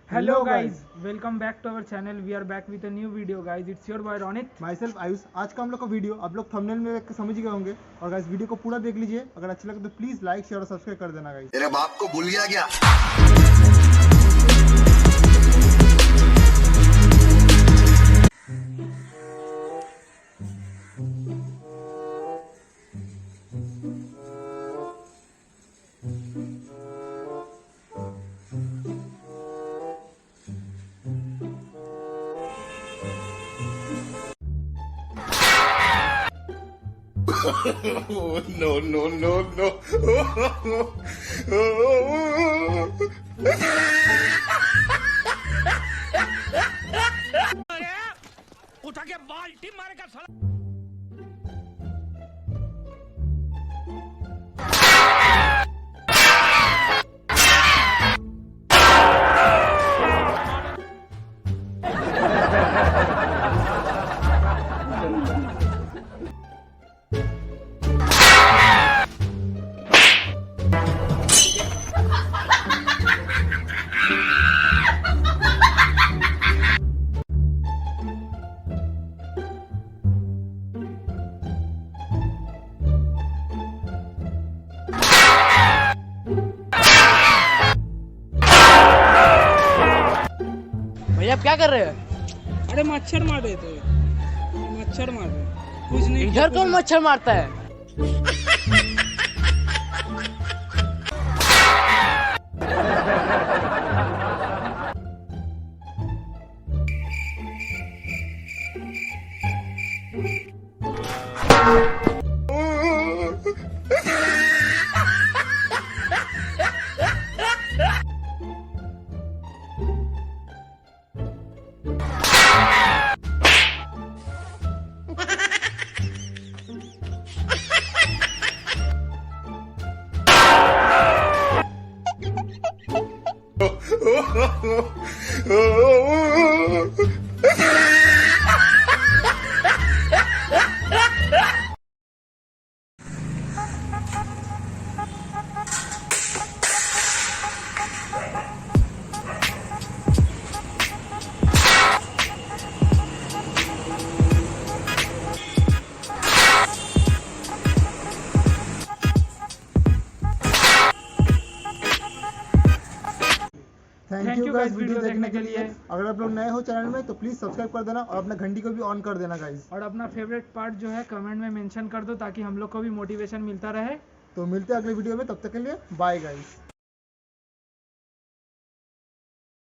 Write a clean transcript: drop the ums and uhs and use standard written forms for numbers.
Hello guys, welcome back to our channel. We are back with a new video guys. It's your boy Ronit. myself Ayush. आज का हम लोग का video आप लोग थंबनेल में देख के समझ गए होंगे। और गाइस वीडियो को पूरा देख लीजिए, अगर अच्छा लगे तो प्लीज लाइक शेयर और सब्सक्राइब कर देना गाइस। तेरे बाप को भूल गया क्या? no, no, no, no. उठा के बाल्टी मारेगा साला। भैया आप क्या कर रहे हो? अरे मच्छर मार रहे थे, मच्छर मार रहे, कुछ नहीं। इधर कौन मच्छर मारता है? थैंक यू गाइस वीडियो देखने के लिए। अगर आप लोग नए हो चैनल में तो प्लीज सब्सक्राइब कर देना और अपना घंटी को भी ऑन कर देना गाइस। और अपना फेवरेट पार्ट जो है कमेंट में मेंशन कर दो ताकि हम लोग को भी मोटिवेशन मिलता रहे। तो मिलते हैं अगले वीडियो में, तब तक के लिए बाय गाइस।